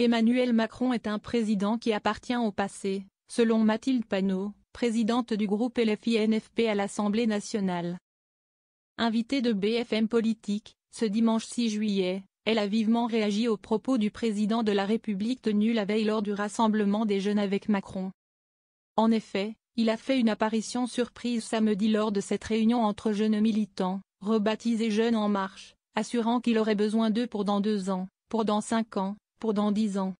Emmanuel Macron est un président qui appartient au passé, selon Mathilde Panot, présidente du groupe LFI-NFP à l'Assemblée nationale. Invitée de BFM Politique, ce dimanche 6 juillet, elle a vivement réagi aux propos du président de la République tenus la veille lors du rassemblement des jeunes avec Macron. En effet, il a fait une apparition surprise samedi lors de cette réunion entre jeunes militants, rebaptisés Jeunes en Marche, assurant qu'il aurait besoin d'eux pour dans 2 ans, pour dans 5 ans, pour dans 10 ans.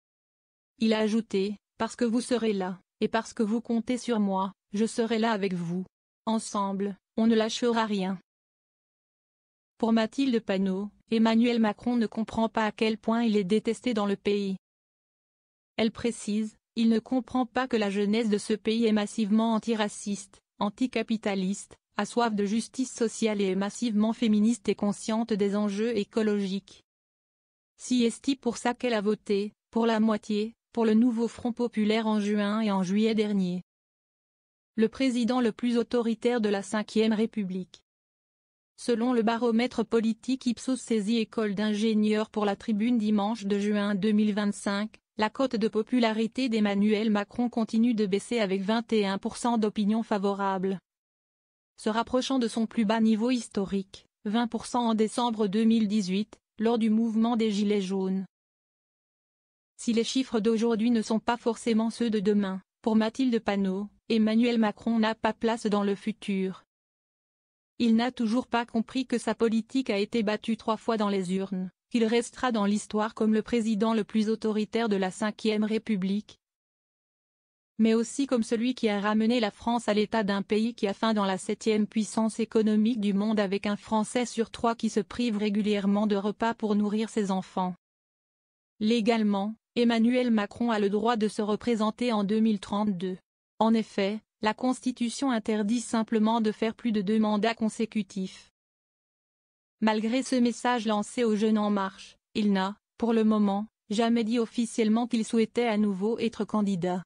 Il a ajouté, « Parce que vous serez là, et parce que vous comptez sur moi, je serai là avec vous. Ensemble, on ne lâchera rien. » Pour Mathilde Panot, Emmanuel Macron ne comprend pas à quel point il est détesté dans le pays. Elle précise, il ne comprend pas que la jeunesse de ce pays est massivement antiraciste, anticapitaliste, a soif de justice sociale et est massivement féministe et consciente des enjeux écologiques. Si est pour ça qu'elle a voté, pour la moitié, pour le nouveau Front populaire en juin et en juillet dernier. Le président le plus autoritaire de la Ve République. Selon le baromètre politique Ipsos Saisie École d'ingénieurs pour la Tribune dimanche de juin 2025, la cote de popularité d'Emmanuel Macron continue de baisser avec 21% d'opinion favorable. Se rapprochant de son plus bas niveau historique, 20% en décembre 2018, lors du mouvement des Gilets jaunes. Si les chiffres d'aujourd'hui ne sont pas forcément ceux de demain, pour Mathilde Panot, Emmanuel Macron n'a pas place dans le futur. Il n'a toujours pas compris que sa politique a été battue 3 fois dans les urnes, qu'il restera dans l'histoire comme le président le plus autoritaire de la Ve République, mais aussi comme celui qui a ramené la France à l'état d'un pays qui a faim dans la 7e puissance économique du monde avec un Français sur 3 qui se prive régulièrement de repas pour nourrir ses enfants. Légalement, Emmanuel Macron a le droit de se représenter en 2032. En effet, la Constitution interdit simplement de faire plus de 2 mandats consécutifs. Malgré ce message lancé aux Jeunes en Marche, il n'a, pour le moment, jamais dit officiellement qu'il souhaitait à nouveau être candidat.